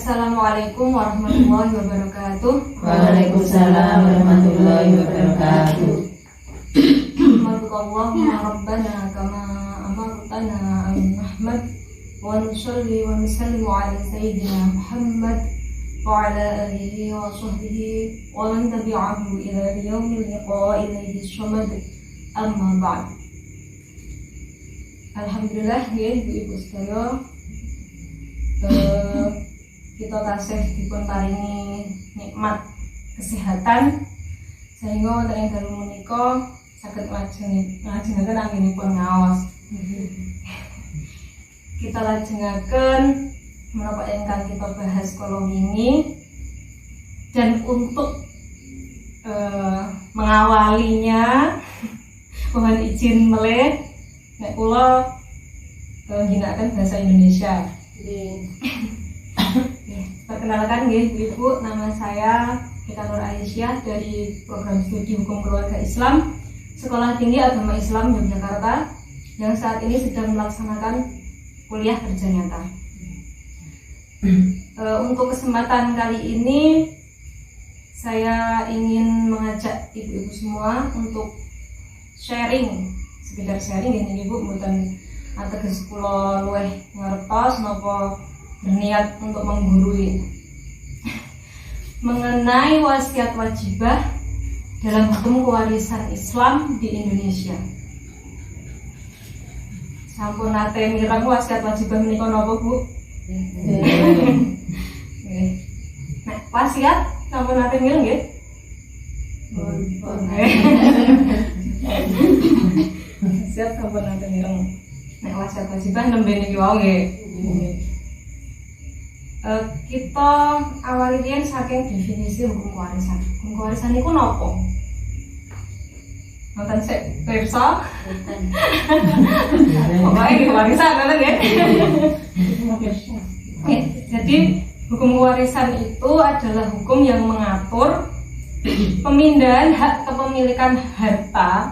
Assalamualaikum warahmatullahi wabarakatuh. Waalaikumsalam warahmatullahi wabarakatuh. Allahumma rabbana kama amartana an nahmad wa nusalli wa nusallimu ala sayyidina Muhammad wa ala alihi wa sahbihi wa man tabi'ahu ila yaumil liqa'i ilayhi samad. Amma ba'd. Alhamdulillah ya ibu-ibu sekalian, kita tasih dipun paringi nikmat kesehatan sehingga wonten ing dalu menika saged nglajengaken anggenipun ngaos. Kita lajengaken menapa ingkang kita bahas kala wingi, dan untuk mengawalinya mohon izin meleh nek kula ngginakaken bahasa Indonesia. Perkenalkan nggih Ibu, nama saya Eka Nur Aisyah dari Program Studi Hukum Keluarga Islam Sekolah Tinggi Agama Islam Yogyakarta yang saat ini sedang melaksanakan kuliah kerja nyata. Untuk kesempatan kali ini saya ingin mengajak ibu-ibu semua untuk sharing, sekedar sharing ini Ibu, mboten ateges kula luwih ngertos napa berniat untuk menggurui mengenai wasiat wajibah dalam hukum kewarisan Islam di Indonesia. Sampun nate mireng wasiat wajibah menika napa Bu? Nek wasiat sampun nate mireng nggih? Wasiat sampun nate mireng. Nek wasiat wajibah nembe niki wae nggih. Kita awali riyen saking definisi hukum kewarisan. Hukum kewarisan niku napa? Nonton sik pirsa. Pokoke kewarisan ngoten nggih. Jadi hukum kewarisan itu adalah hukum yang mengatur pemindahan hak kepemilikan harta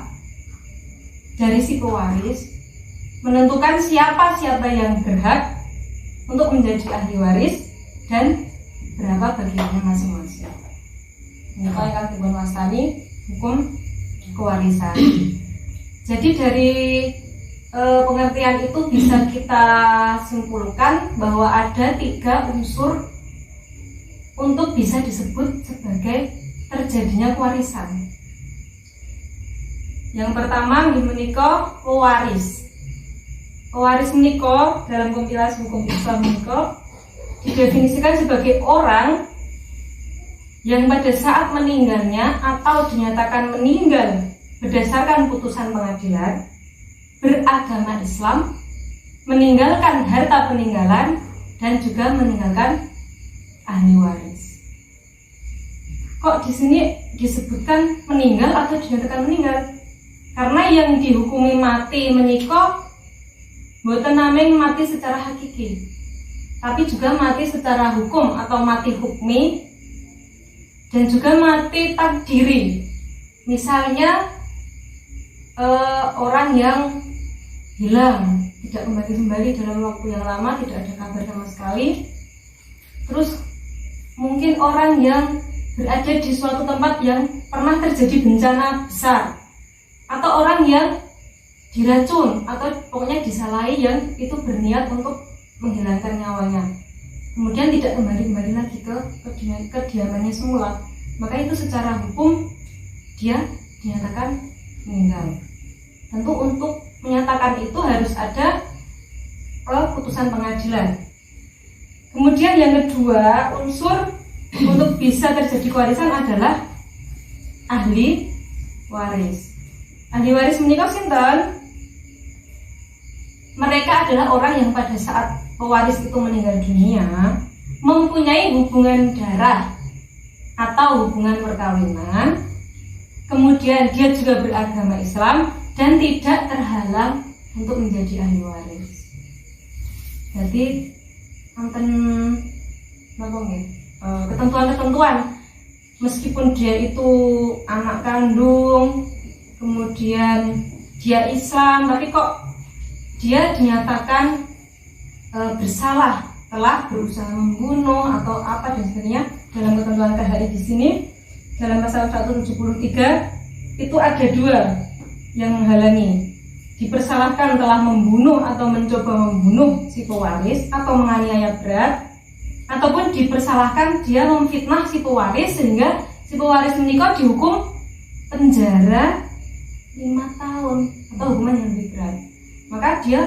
dari si pewaris, menentukan siapa yang berhak untuk menjadi ahli waris dan berapa bagiannya masing-masing. Ini yang dipun wastani hukum kewarisan. Jadi dari pengertian itu bisa kita simpulkan bahwa ada 3 unsur untuk bisa disebut sebagai terjadinya kewarisan. Yang pertama menika pewaris. Pewaris menika dalam kompilasi hukum Islam menika didefinisikan sebagai orang yang pada saat meninggalnya atau dinyatakan meninggal berdasarkan putusan pengadilan beragama Islam, meninggalkan harta peninggalan dan juga meninggalkan ahli waris. Kok di sini disebutkan meninggal atau dinyatakan meninggal? Karena yang dihukumi mati menika boten namung mati secara hakiki, tapi juga mati secara hukum atau mati hukmi, dan juga mati takdiri. Misalnya orang yang hilang, tidak kembali dalam waktu yang lama, tidak ada kabar sama sekali. Terus mungkin orang yang berada di suatu tempat yang pernah terjadi bencana besar, atau orang yang diracun atau pokoknya disalahi yang itu berniat untuk menghilangkan nyawanya, kemudian tidak kembali lagi ke kediamannya semula, maka itu secara hukum dia dinyatakan meninggal. Tentu untuk menyatakan itu harus ada putusan pengadilan. Kemudian yang kedua unsur untuk bisa terjadi kewarisan adalah ahli waris. Ahli waris menika sinten? Mereka adalah orang yang pada saat pewaris itu meninggal dunia mempunyai hubungan darah atau hubungan perkawinan, kemudian dia juga beragama Islam dan tidak terhalang untuk menjadi ahli waris. Jadi wonten napa nggih? Ketentuan-ketentuan, meskipun dia itu anak kandung, kemudian dia Islam, tapi kok dia dinyatakan bersalah telah berusaha membunuh atau apa dan sebagainya. Dalam ketentuan KHI di sini dalam pasal 173 itu ada dua yang menghalangi. Dipersalahkan telah membunuh atau mencoba membunuh si pewaris atau menganiaya berat, ataupun dipersalahkan dia memfitnah si pewaris sehingga si pewaris menikah dihukum penjara 5 tahun atau hukuman yang lebih berat. Maka dia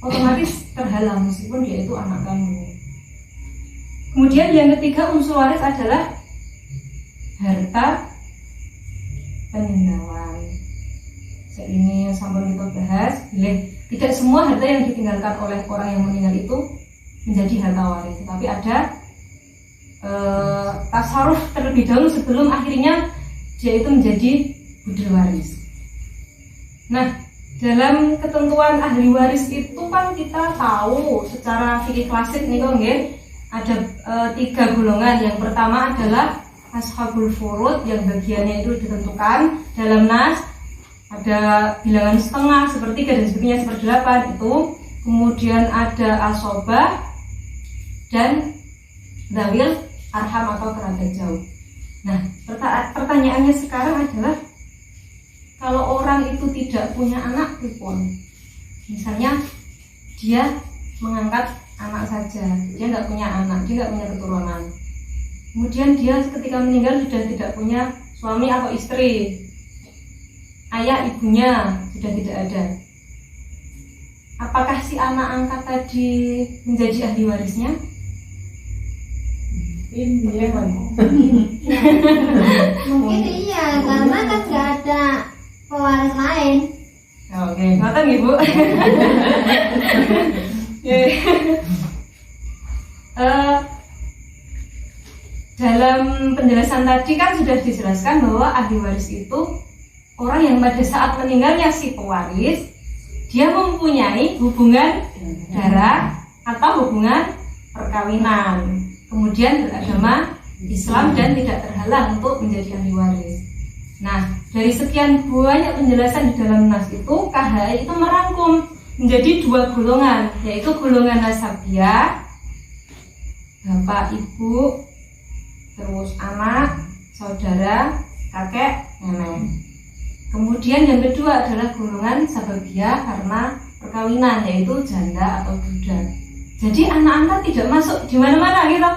otomatis terhalang meskipun dia itu anak kandung. Kemudian yang ketiga unsur waris adalah harta peninggalan. Ini sampun kita bahas, tidak semua harta yang ditinggalkan oleh orang yang meninggal itu menjadi harta waris, tapi ada tasarruf terlebih dahulu sebelum akhirnya dia itu menjadi budil waris. Nah, dalam ketentuan ahli waris itu kan kita tahu secara fikih klasik nih kok nggih, ada 3 golongan. Yang pertama adalah ashabul furud yang bagiannya itu ditentukan dalam nas, ada bilangan setengah, sepertiga dan sebagainya, seperdelapan itu. Kemudian ada asobah dan dawil arham atau kerabat jauh. Nah, pertanyaannya sekarang adalah kalau orang itu tidak punya anak pripun? Misalnya dia mengangkat anak saja, dia nggak punya anak, dia nggak punya keturunan. Kemudian dia ketika meninggal sudah tidak punya suami atau istri, ayah ibunya sudah tidak ada. Apakah si anak angkat tadi menjadi ahli warisnya? Mungkin iya, karena kan nggak ada pewaris lain. Oke, ngoten Ibu. Dalam penjelasan tadi kan sudah dijelaskan bahwa ahli waris itu orang yang pada saat meninggalnya si pewaris dia mempunyai hubungan darah atau hubungan perkawinan, kemudian beragama Islam dan tidak terhalang untuk menjadi ahli waris. Nah, dari sekian banyak penjelasan di dalam nas itu, KHI itu merangkum menjadi 2 golongan, yaitu golongan nasabiah, bapak, ibu, terus anak, saudara, kakek, nenek. Kemudian yang kedua adalah golongan sababiah karena perkawinan, yaitu janda atau budak. Jadi anak-anak tidak masuk di mana-mana gitu.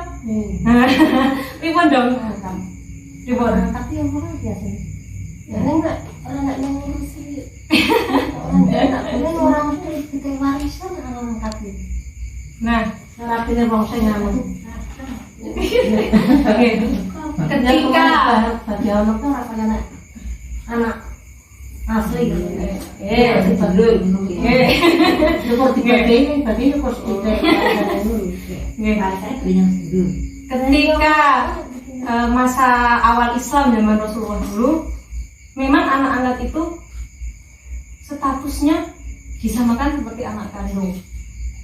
Ribon dong. Ribon. Tapi yang orang biasa. Ya enggak yang ngurusi. Orang itu warisan orang angkat gitu. Nah, rapine wong sing anu. oke. Ketika bagi anak tuh rasanya anak asli gitu. Oke. Ketika masa awal Islam zaman Rasulullah dulu, memang anak-anak itu statusnya disamakan seperti anak kandung.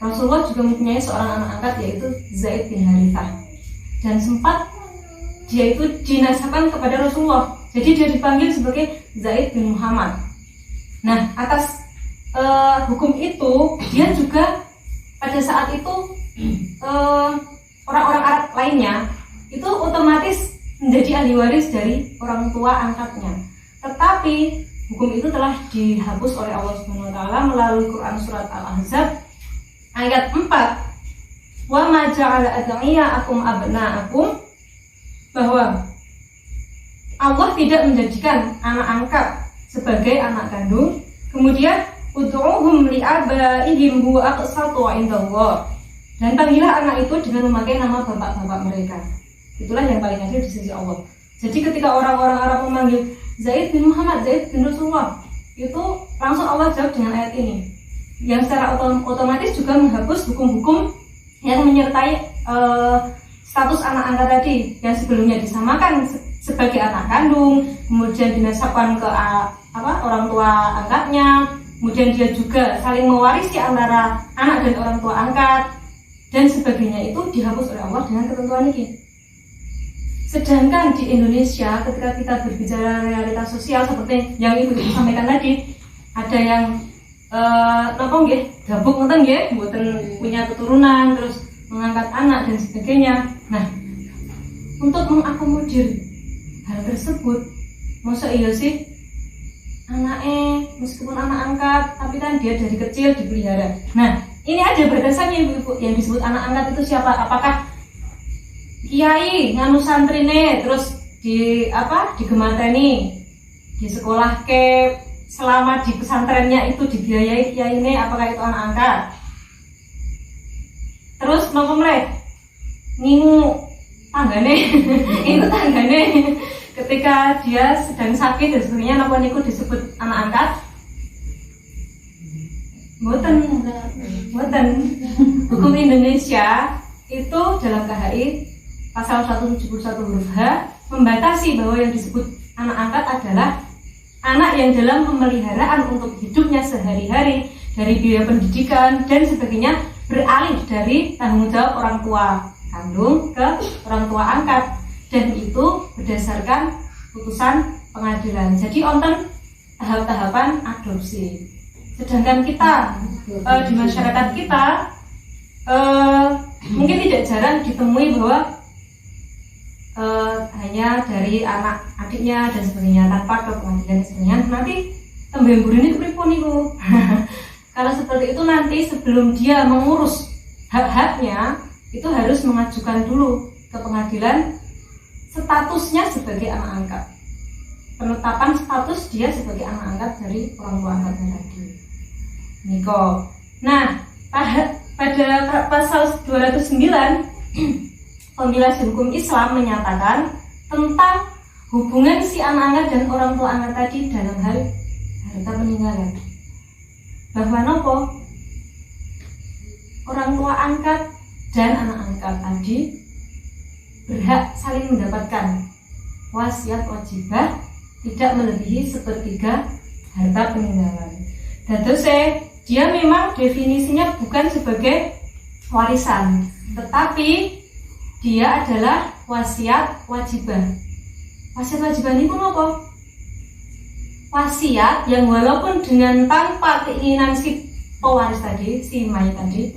Rasulullah juga mempunyai seorang anak angkat yaitu Zaid bin Harithah, dan sempat dia itu dinasabkan kepada Rasulullah. Jadi dia dipanggil sebagai Zaid bin Muhammad. Nah, atas hukum itu dia juga pada saat itu orang-orang Arab lainnya itu otomatis menjadi ahli waris dari orang tua angkatnya. Tetapi hukum itu telah dihapus oleh Allah Subhanahu wa taala melalui Quran surat Al-Ahzab ayat 4. Wa ma ja'ala ad'iyaakum abna'akum, bahwa Allah tidak menjadikan anak angkat sebagai anak kandung. Kemudian ud'uhum li'abaihim huwa aqsatu 'indallah, dan panggillah anak itu dengan memakai nama bapak-bapak mereka. Itulah yang paling adil di sisi Allah. Jadi ketika orang-orang Arab memanggil Zaid bin Muhammad, Zaid bin Rasulullah, itu langsung Allah jawab dengan ayat ini, yang secara otomatis juga menghapus hukum-hukum yang menyertai status anak angkat tadi, yang sebelumnya disamakan sebagai anak kandung, kemudian dinasabkan ke orang tua angkatnya, kemudian dia juga saling mewarisi antara anak dan orang tua angkat dan sebagainya, itu dihapus oleh Allah dengan ketentuan ini. Sedangkan di Indonesia ketika kita berbicara realitas sosial seperti yang Ibu sampaikan tadi, ada yang gabung ngoten nggih, mboten punya keturunan, terus mengangkat anak dan sebagainya. Nah, untuk mengakomodir hal tersebut, masa iya sih anaknya meskipun anak angkat tapi kan dia dari kecil dipelihara. Nah, ini ada batasannya ibu-ibu. Yang disebut anak angkat itu siapa? Apakah kiai nganu santrine terus digemateni di sekolah ke selama di pesantrennya itu dibiayai kiai ini, apakah itu anak angkat? Terus nopo mrek ngingu tanggane itu tanggane ketika dia sedang sakit dan sebagainya, nopo niku disebut anak angkat? Mboten. Hukum Indonesia itu dalam KHI pasal 171 huruf H membatasi bahwa yang disebut anak angkat adalah anak yang dalam pemeliharaan untuk hidupnya sehari-hari, dari biaya pendidikan dan sebagainya, beralih dari tanggung jawab orang tua kandung ke orang tua angkat, dan itu berdasarkan putusan pengadilan. Jadi onten tahap-tahapan adopsi. Sedangkan kita di masyarakat kita mungkin tidak jarang ditemui bahwa hanya dari anak adiknya dan sebagainya tanpa ke pengadilan dan sebagainya. Nanti tembembur ini pripun niku. Kalau seperti itu nanti sebelum dia mengurus hak-haknya itu harus mengajukan dulu ke pengadilan statusnya sebagai anak angkat, penetapan status dia sebagai anak angkat dari orang tua angkatnya tadi. Niko. Nah, pada pasal 209 Kompilasi Hukum Islam menyatakan tentang hubungan si anak angkat dan orang tua angkat tadi dalam hal harta peninggalan. Bahwa nopo orang tua angkat dan anak angkat tadi berhak saling mendapatkan wasiat wajibah tidak melebihi sepertiga harta peninggalan. Dan terus dia memang definisinya bukan sebagai warisan, tetapi dia adalah wasiat wajibah. Wasiat wajibah ini pun apa? Wasiat yang walaupun dengan tanpa keinginan si pewaris tadi, si mayat tadi,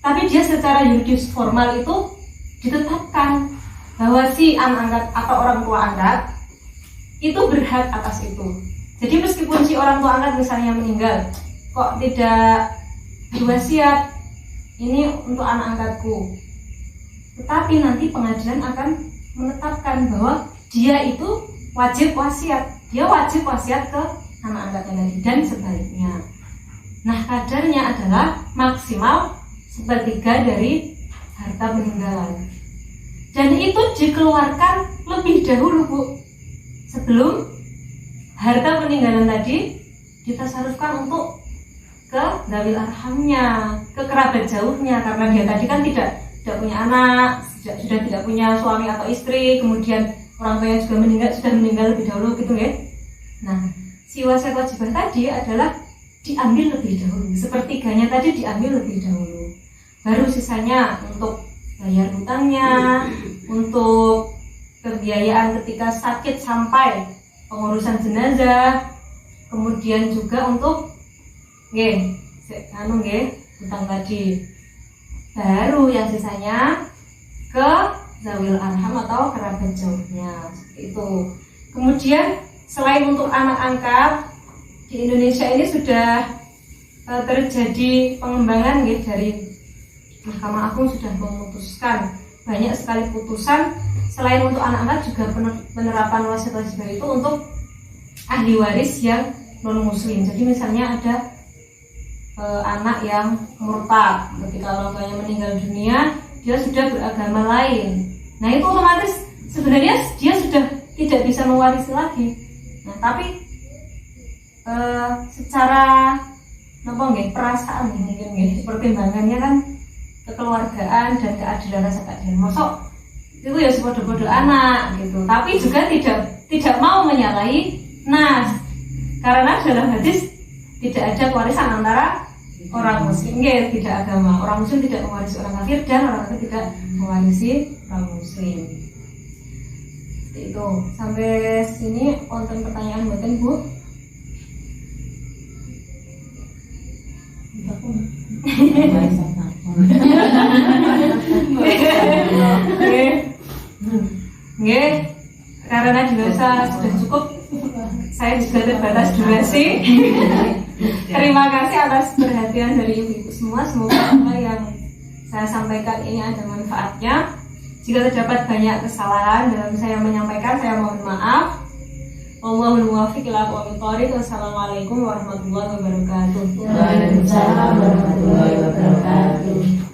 tapi dia secara yuridis formal itu ditetapkan bahwa si anak angkat atau orang tua angkat itu berhak atas itu. Jadi meskipun si orang tua angkat misalnya meninggal, kok tidak berwasiat ini untuk anak angkatku, tetapi nanti pengadilan akan menetapkan bahwa dia itu wajib wasiat, dia wajib wasiat ke anak angkatnya tadi dan sebaliknya. Nah, kadarnya adalah maksimal sepertiga dari harta peninggalan, dan itu dikeluarkan lebih dahulu, Bu, sebelum harta peninggalan tadi ditasarufkan untuk ke dzawil arhamnya, ke kerabat jauhnya, karena dia tadi kan tidak punya anak, sudah tidak punya suami atau istri, kemudian orang tua yang sudah meninggal lebih dahulu gitu ya. Nah, si wasiat wajibah tadi adalah diambil lebih dahulu, sepertiganya tadi diambil lebih dahulu, baru sisanya untuk bayar hutangnya, untuk kebiayaan ketika sakit sampai pengurusan jenazah, kemudian juga untuk hutang tadi. Baru yang sisanya ke dzawil arham atau kerabat jauhnya, seperti itu. Kemudian selain untuk anak angkat, di Indonesia ini sudah terjadi pengembangan dari Mahkamah Agung sudah memutuskan banyak sekali putusan. Selain untuk anak angkat juga penerapan wasiat wajibah itu untuk ahli waris yang non muslim. Jadi misalnya ada anak yang murtad, ketika orang tuanya meninggal dunia, dia sudah beragama lain. Nah, itu otomatis sebenarnya dia sudah tidak bisa mewarisi lagi. Nah, tapi secara perasaan mungkin pertimbangannya kan kekeluargaan dan keadilan, rasa keadilan. Masuk itu ya bodoh-bodoh anak gitu. Tapi juga tidak mau menyalahi nas, karena dalam hadis tidak ada warisan antara orang muslim, tidak agama. Orang muslim tidak mewarisi orang kafir dan orang kafir tidak mewarisi orang muslim. Seperti itu. Sampai sini konten pertanyaan buatan Bu. rasa sudah cukup. Saya juga terbatas durasi. Terima kasih atas perhatian dari ibu-ibu semua. Semoga apa yang saya sampaikan ini ada manfaatnya. Jika terdapat banyak kesalahan dalam saya menyampaikan, saya mohon maaf. Wallahul muwaffiq ila aqwamit thoriq. Wassalamualaikum warahmatullahi wabarakatuh. Waalaikumsalam warahmatullahi wabarakatuh.